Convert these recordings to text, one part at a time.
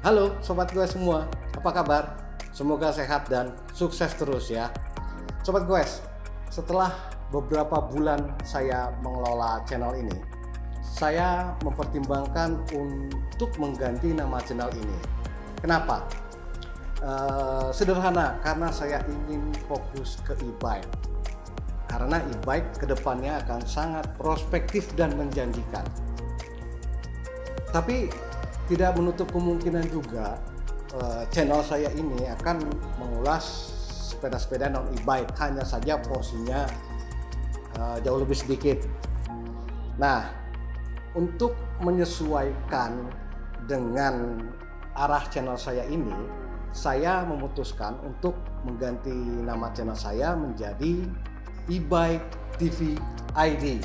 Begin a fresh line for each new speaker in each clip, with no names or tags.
Halo sobat gue semua, apa kabar? Semoga sehat dan sukses terus ya. Sobat gue, setelah beberapa bulan saya mengelola channel ini, saya mempertimbangkan untuk mengganti nama channel ini. Kenapa? Sederhana, karena saya ingin fokus ke e-bike. Karena e-bike kedepannya akan sangat prospektif dan menjanjikan. Tapi tidak menutup kemungkinan juga channel saya ini akan mengulas sepeda-sepeda non e-bike, hanya saja porsinya jauh lebih sedikit. Nah, untuk menyesuaikan dengan arah channel saya ini, saya memutuskan untuk mengganti nama channel saya menjadi e-bike TV ID.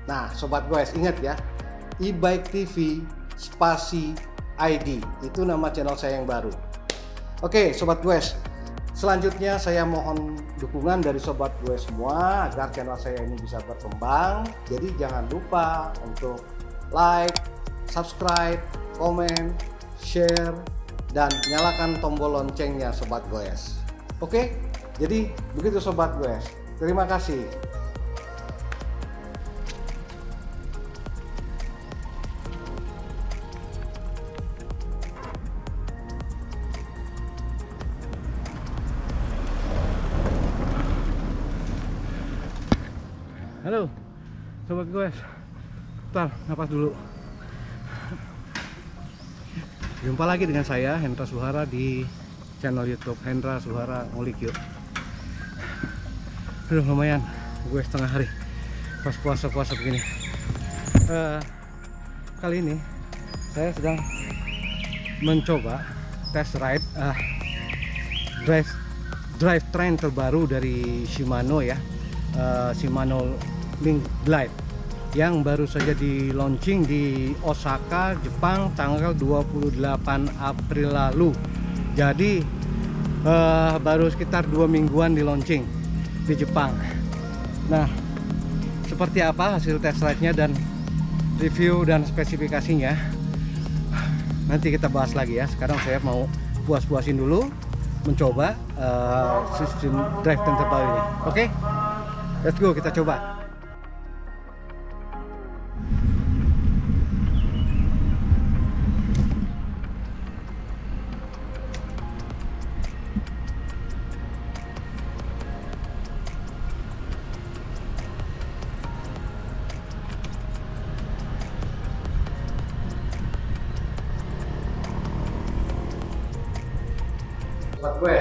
Nah, sobat guys, ingat ya, e-bike TV spasi ID, itu nama channel saya yang baru. Oke sobat gue, selanjutnya saya mohon dukungan dari sobat gue semua agar channel saya ini bisa berkembang. Jadi jangan lupa untuk like, subscribe, komen, share, dan nyalakan tombol loncengnya sobat gue. Oke, jadi begitu sobat gue. Terima kasih. Halo sobat gue, bentar napas dulu. Jumpa lagi dengan saya Hendra Suhara di channel YouTube Hendra Suhara Ngulik Yuk. Aduh lumayan, gue setengah hari pas puasa begini. Kali ini saya sedang mencoba test ride drivetrain terbaru dari Shimano ya, Shimano Link Glide yang baru saja di launching di Osaka, Jepang tanggal 28 April lalu. Jadi baru sekitar 2 mingguan di launching di Jepang. Nah, seperti apa hasil test ride-nya dan review dan spesifikasinya nanti kita bahas lagi ya. Sekarang saya mau puas-puasin dulu mencoba sistem drivetrain terbaru ini. Oke? Let's go, kita coba. Sobat gue,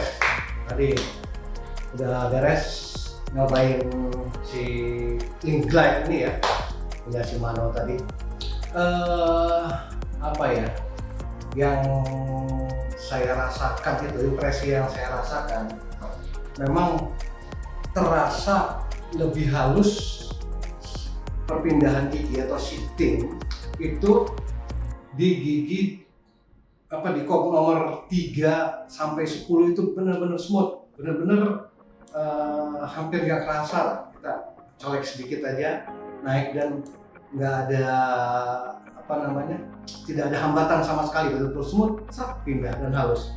tadi udah beres nyobain si Link Glide ini ya, punya Shimano tadi. Apa ya yang saya rasakan, itu impresi yang saya rasakan, memang terasa lebih halus perpindahan gigi atau shifting itu di gigi di kop nomor 3 sampai 10 itu benar-benar smooth, benar-benar hampir gak kerasa lah. Kita colek sedikit aja naik dan nggak ada tidak ada hambatan sama sekali, betul-betul smooth, pindah dan halus.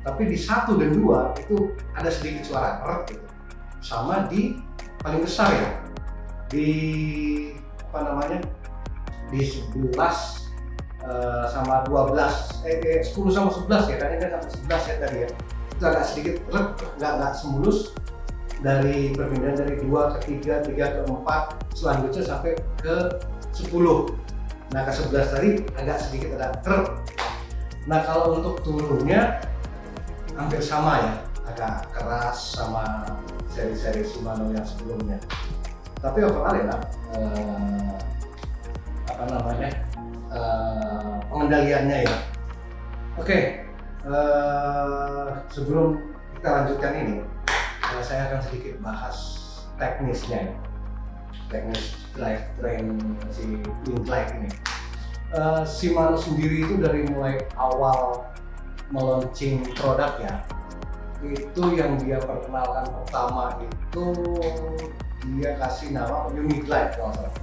Tapi di 1 dan 2 itu ada sedikit suara gitu. Sama di paling besar ya, di di 11 sama 12, 10 sama 11 ya, tadi kan sampai 11 ya tadi ya. Itu agak sedikit nggak semulus dari perpindahan dari 2 ke 3, 3 ke 4, selanjutnya sampai ke 10. Nah ke 11 tadi agak sedikit Nah kalau untuk turunnya hampir sama ya, agak keras sama seri-seri Shimano yang sebelumnya. Tapi overall ya pengendaliannya ya. Oke, sebelum kita lanjutkan ini, saya akan sedikit bahas teknisnya ya. Teknis drivetrain si Link Glide ini. Shimano sendiri itu dari mulai awal meluncing produk ya, itu yang dia perkenalkan pertama itu dia kasih nama Uni Glide kalau salah.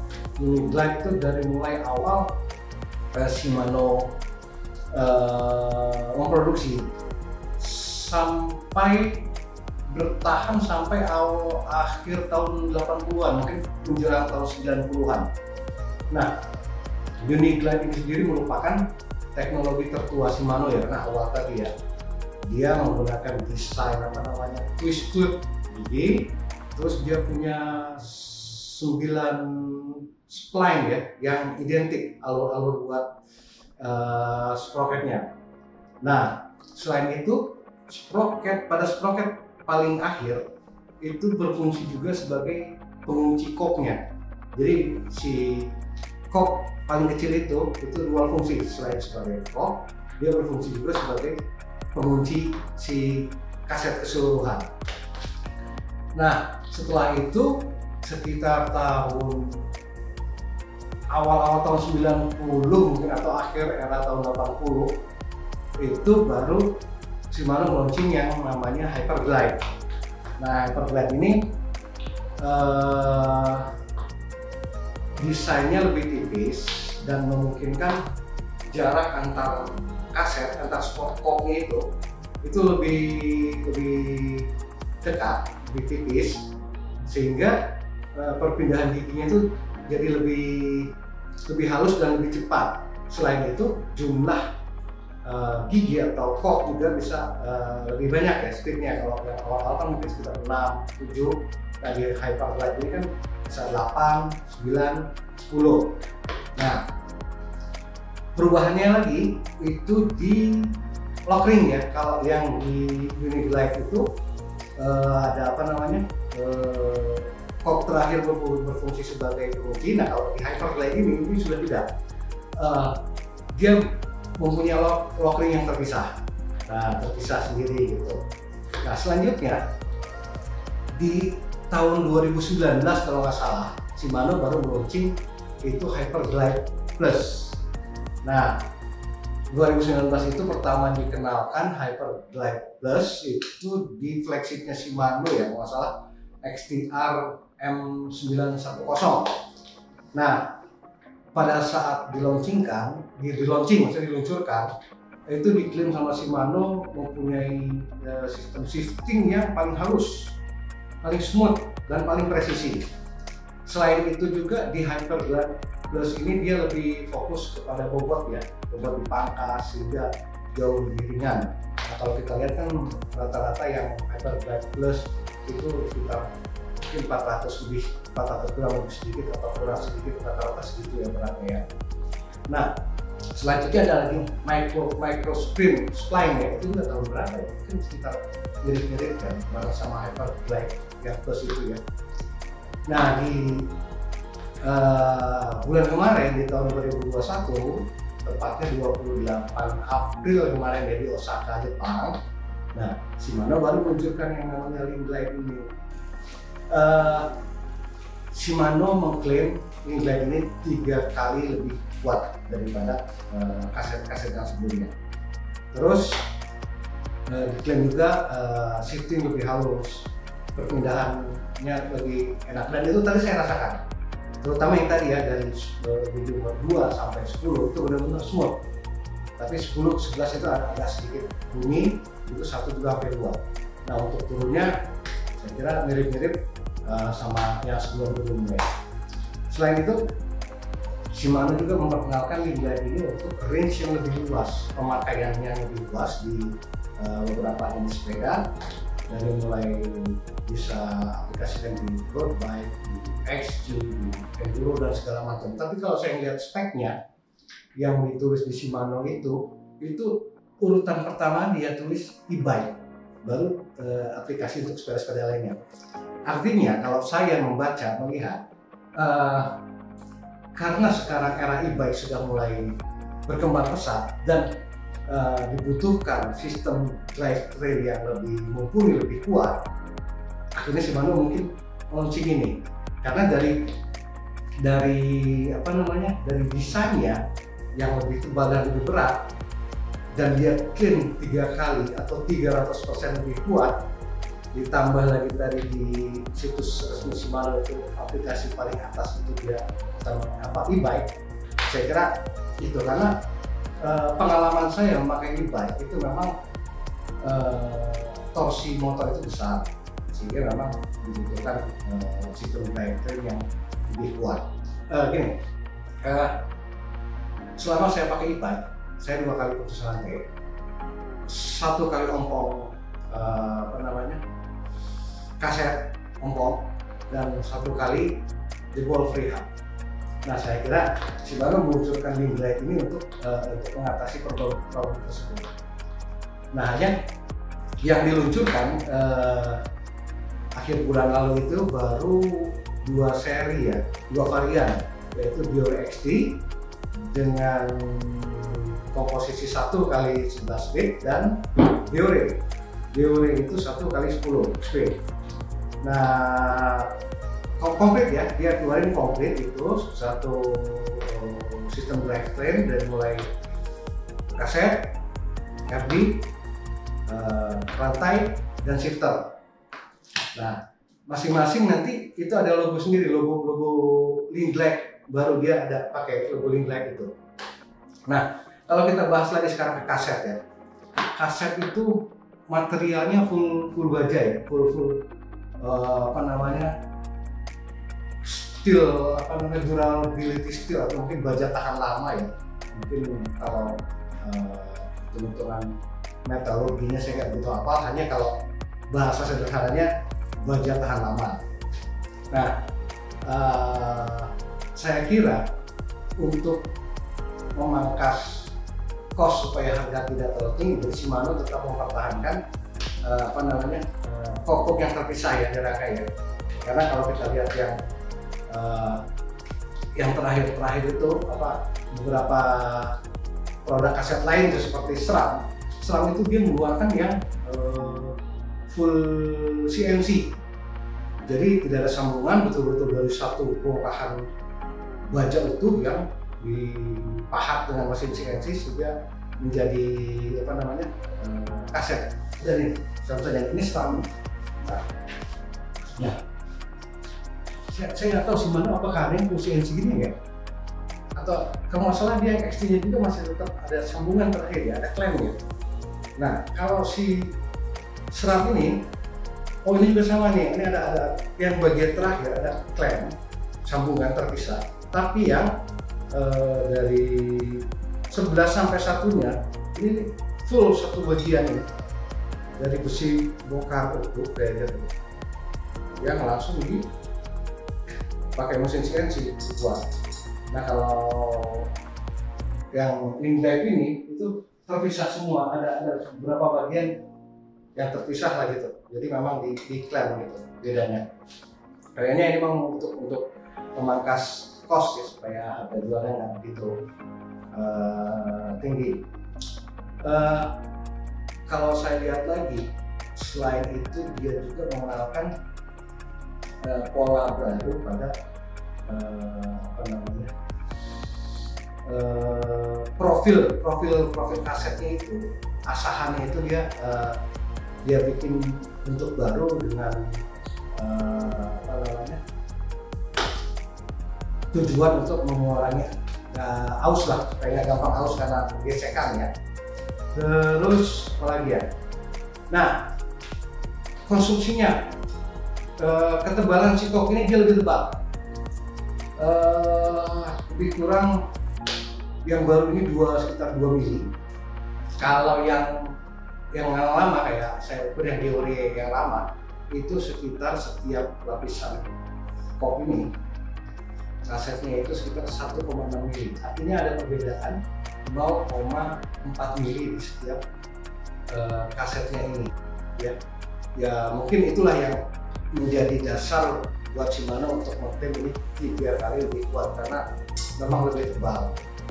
Uni Glide itu dari mulai awal Shimano memproduksi sampai bertahan sampai akhir tahun 80-an, mungkin menjelang tahun 90-an. Nah, Uniglide ini sendiri merupakan teknologi tertua Shimano ya, karena awal tadi ya, dia menggunakan desain twist tube gigi, terus dia punya 9 spline ya, yang identik alur-alur buat sprocketnya. Nah, selain itu pada sprocket paling akhir itu berfungsi juga sebagai pengunci koknya. Jadi si kok paling kecil itu dual fungsi, selain sebagai kok, dia berfungsi juga sebagai pengunci si kaset keseluruhan. Nah, setelah itu sekitar awal tahun 90 mungkin, atau akhir era tahun 80, itu baru Shimano launching yang namanya Hyperglide. Nah, Hyperglide ini desainnya lebih tipis dan memungkinkan jarak antar kaset, antar sport cocknya itu lebih dekat, lebih tipis, sehingga perpindahan giginya itu jadi lebih halus dan lebih cepat. Selain itu, jumlah gigi atau kok juga bisa lebih banyak ya speednya. Kalau yang awal-awal kan mungkin sekitar 6, 7, nah di Hyperglide ini kan bisa 8, 9, 10. Nah, perubahannya lagi itu di lock ring ya. Kalau yang di Uniglide itu ada kok terakhir berfungsi sebagai pengunci. Nah, kalau di Hyperglide ini sudah tidak. Dia mempunyai lock ring yang terpisah. Nah, terpisah sendiri gitu. Nah, selanjutnya di tahun 2019 kalau nggak salah, Shimano baru launching itu Hyperglide Plus. Nah, 2019 itu pertama dikenalkan Hyperglide Plus itu di flagshipnya Shimano ya, kalau nggak salah XTR M910. Nah, pada saat diluncurkan, itu diklaim sama Shimano mempunyai sistem shifting yang paling halus, paling smooth, dan paling presisi. Selain itu juga di Hyperglide Plus ini dia lebih fokus kepada bobot ya, bobot dipangkas sehingga jauh lebih ringan. Nah, kalau kita lihat kan rata-rata yang Hyperglide Plus itu sekitar mungkin 400 gram lebih sedikit atau kurang sedikit, rata-rata segitu ya beratnya ya. Nah, selanjutnya ada lagi micro spline ya, itu nggak terlalu berat ya, mungkin sekitar mirip-mirip kan bareng sama Hyperglide yang Plus itu ya. Nah, di bulan kemarin di tahun 2021, tepatnya 28 April kemarin ya, di Osaka, Jepang. Nah, Shimano baru meluncurkan yang namanya Linglide ini. Shimano mengklaim Linglide ini 3 kali lebih kuat daripada kaset-kaset yang sebelumnya. Terus diklaim juga shifting lebih halus, perpindahannya lebih enak, dan itu tadi saya rasakan. Terutama yang tadi ya, dari video 2 sampai 10 itu benar-benar smooth. Tapi 10 ke 11 itu agak sedikit bunyi, itu 1 juga sampai 2. Nah, untuk turunnya saya kira mirip-mirip sama yang sebelum-sebelumnya. Selain itu, Shimano juga memperkenalkan Linglide ini untuk range yang lebih luas, pemakaiannya lebih luas di beberapa jenis sepeda, dari mulai bisa aplikasikan di road bike, di XG, di enduro dan segala macam. Tapi kalau saya lihat speknya yang ditulis di Shimano itu urutan pertama dia tulis e-bike, baru aplikasi untuk sepeda-sepeda lainnya. Artinya kalau saya melihat karena sekarang era e-bike sudah mulai berkembang pesat dan dibutuhkan sistem drivetrain yang lebih mumpuni, lebih kuat, akhirnya Shimano mungkin launching ini. Karena dari desainnya yang lebih tebal dan lebih berat, dan dia klaim 3 kali atau 300% lebih kuat, ditambah lagi tadi di situs resmi Shimano itu aplikasi paling atas itu dia e-bike. Saya kira itu, karena pengalaman saya memakai e-bike itu memang torsi motor itu besar, sehingga memang dibutuhkan sistem drivetrain yang lebih kuat. Selama saya pakai e-bike, saya 2 kali putus rantai, 1 kali ompong kaset ompong, dan 1 kali jebol freehub. Nah, saya kira Shimano meluncurkan Link Glide ini untuk mengatasi problem tersebut. Nah, hanya yang diluncurkan akhir bulan lalu itu baru 2 seri ya, 2 varian, yaitu Biore XT dengan komposisi 1 kali 11 speed dan Biore itu 1 kali 10 speed. Nah, komplit ya, dia keluarin komplit itu satu sistem drivetrain dari mulai kaset, RD, rantai, dan shifter. Nah, masing-masing nanti itu ada logo sendiri, logo Link Glide, baru dia ada pakai logo Link Glide itu. Nah, kalau kita bahas lagi sekarang ke kaset ya, kaset itu materialnya full baja ya, full steel, durability steel, atau mungkin baja tahan lama ya. Mungkin kalau bentukan metalurginya saya nggak begitu hafal, hanya kalau bahasa sederhananya baja tahan lama. Nah, saya kira untuk memangkas cost supaya harga tidak terlalu tinggi, Shimano tetap mempertahankan kokok yang terpisah ya di rangka ya. Karena kalau kita lihat yang terakhir itu beberapa produk kaset lain seperti SRAM itu dia mengeluarkan yang full CNC, jadi tidak ada sambungan, betul-betul dari satu bongkahan baja utuh yang dipahat dengan mesin CNC sehingga menjadi kaset. Jadi contohnya ini SRAM. Nah, saya nggak tahu Shimano apakah ada yang full CNC gini ya, atau kalau masalah dia yang XT-nya juga masih tetap ada sambungan terakhir ya, ada klem ya. Nah, kalau si SRAM ini, ini juga sama nih, ini ada yang bagian terakhir ada klem sambungan terpisah, tapi yang dari 11 sampai 1-nya ini full satu bagian ini dari besi bongkar utuh kayak gitu, yang langsung pakai mesin CNC dibuat. Nah, kalau yang Link Glide ini itu terpisah semua, ada beberapa bagian yang terpisah lah gitu. Jadi memang diklaim gitu bedanya. Kayaknya ini memang untuk memangkas cost ya, supaya harga jualnya nggak begitu tinggi. Kalau saya lihat lagi, selain itu dia juga mengenalkan pola baru pada profil kasetnya itu, asahannya itu dia bikin bentuk baru dengan tujuan untuk mengurangi aus lah, supaya nggak gampang aus karena gesekan ya. Terus apa lagi ya? Nah, konstruksinya, ketebalan si kok ini dia lebih tebal, lebih kurang yang baru ini sekitar 2 mili. Kalau yang lama kayak saya ukur yang Biore yang lama itu sekitar setiap lapisan kok ini kasetnya itu sekitar 1,6 mili. Artinya ada perbedaan 0,4 mili di setiap kasetnya ini ya mungkin itulah yang menjadi dasar buat Shimano untuk mengklaim ini 3 kali lebih kuat karena memang lebih tebal.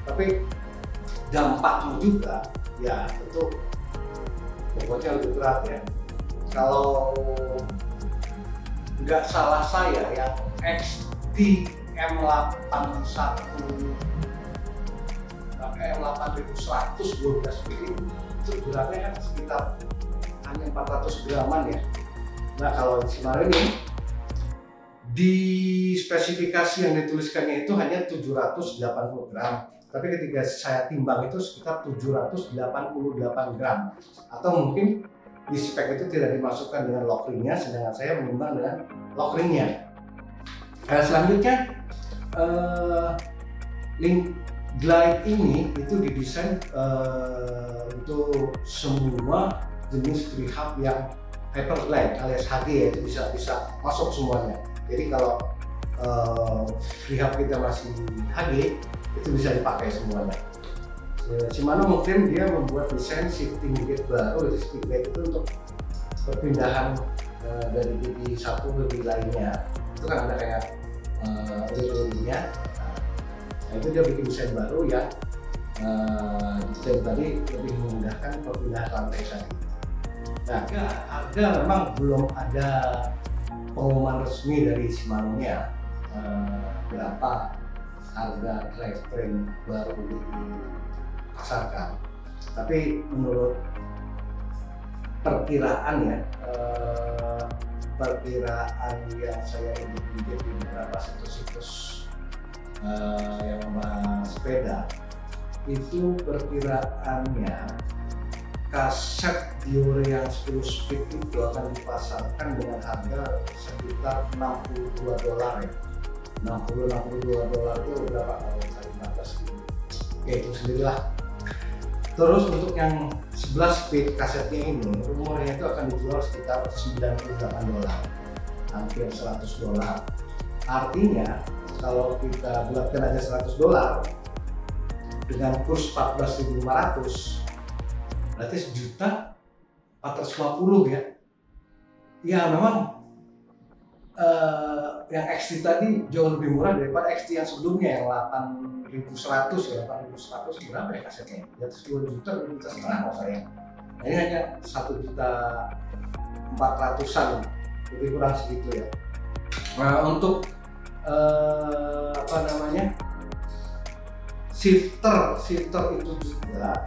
Tapi dampaknya juga ya tentu bobotnya lebih berat ya. Kalau nggak salah saya yang XT M81 M8100 12 mili itu beratnya kan sekitar hanya 400 graman ya. Nah, kalau Shimano ini di spesifikasi yang dituliskannya itu hanya 780 gram. tapi ketika saya timbang itu sekitar 788 gram, atau mungkin di spek itu tidak dimasukkan dengan lock ringnya, sedangkan saya menimbang dengan lock ringnya. Nah, selanjutnya Link Glide ini itu didesain untuk semua jenis prehab yang Hyperglide alias HG ya, itu bisa masuk semuanya. Jadi kalau prehab kita masih HG itu bisa dipakai semuanya. Shimano mungkin dia membuat desain shifting gate baru, shifting gate itu untuk perpindahan dari gigi satu ke gigi lainnya. Itu kan ada kayak ring-ringnya. Nah, itu dia bikin desain baru yang desain tadi lebih memudahkan perpindahan rantai tadi. Nah, harga memang belum ada pengumuman resmi dari Shimano-nya berapa harga drivetrain baru dipasarkan. Tapi menurut perkiraan ya, perkiraan yang saya intip di beberapa situs-situs yang membahas sepeda, itu perkiraannya kaset Diore yang 10 speed itu akan dipasarkan dengan harga sekitar $62 ya. $62 itu berapa kalau kali 15 ribu? Oke, itu sendirilah. Terus untuk yang 11 speed kasetnya ini, rumornya itu akan dijual sekitar $98, hampir $100. Artinya kalau kita bulatkan aja $100 dengan kurs 14.500, berarti $1.450 ya. Ya memang yang XT tadi jauh lebih murah daripada XT yang sebelumnya yang 8.100 ya. 8.100 berapa ya kasetnya? Di atas 2 juta, 2 juta setengah kalau saya. Nah, ini hanya 1.400-an, lebih kurang segitu ya. Nah, untuk shifter itu juga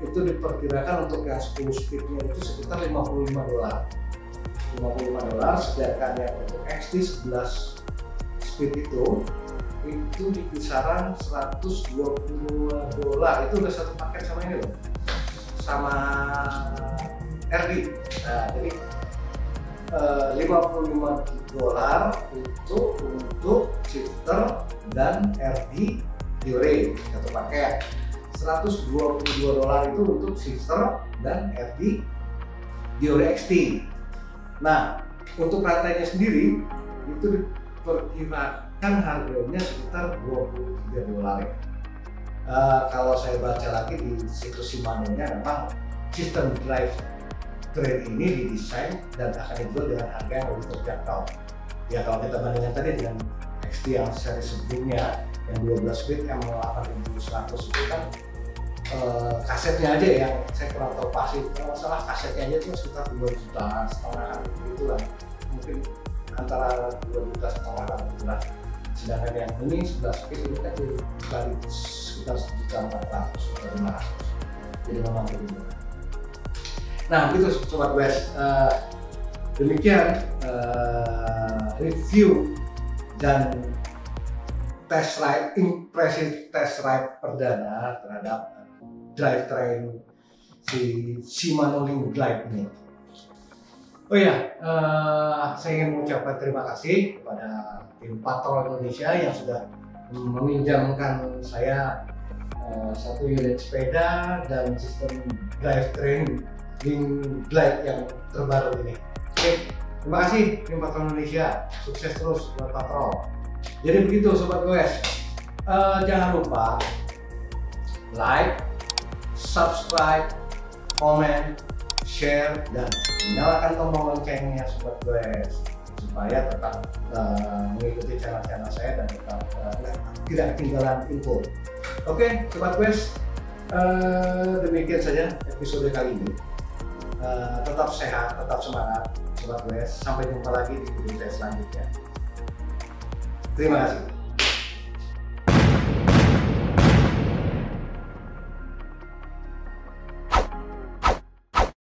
itu diperkirakan untuk yang 10 speednya itu sekitar $55, sedangkan yang untuk XT 11 speed itu di kisaran $122. Itu udah satu paket sama ini loh, sama RD. Nah, jadi $55 itu untuk shifter dan RD Diore satu paket. $122 itu untuk shifter dan RD Diore XT. Nah, untuk rantainya sendiri itu diperkirakan harganya sekitar $23 ya. Kalau saya baca lagi di situs Shimano-nya, memang sistem drive train ini didesain dan akan dijual dengan harga yang lebih terjangkau. Ya kalau kita bandingkan tadi dengan XT yang seri sebelumnya yang 12 speed M8100 itu kan kasetnya aja yang saya kurang tahu pasti, kalau masalah kasetnya aja itu sekitar 2 juta setengah gitu lah, mungkin antara 2 juta setengah lah. Sedangkan yang ini 11 speed ini kan dikali sekitar 1.400.000 atau 500, jadi memang lebih murah. Nah begitu sobat Wes, demikian review dan impresi test ride perdana terhadap drivetrain si Shimano Link Glide ini. Oh iya, saya ingin mengucapkan terima kasih kepada tim Patrol Indonesia yang sudah meminjamkan saya satu unit sepeda dan sistem drivetrain Link Glide yang terbaru ini. Oke, terima kasih tim Patrol Indonesia, sukses terus buat Patrol. Jadi begitu sobat goes, jangan lupa like, subscribe, komen, share, dan nyalakan tombol loncengnya sobat goes supaya tetap mengikuti channel-channel saya dan tetap tidak ketinggalan info. Oke sobat goes, demikian saja episode kali ini. Tetap sehat, tetap semangat sobat goes. Sampai jumpa lagi di video saya selanjutnya. Terima kasih.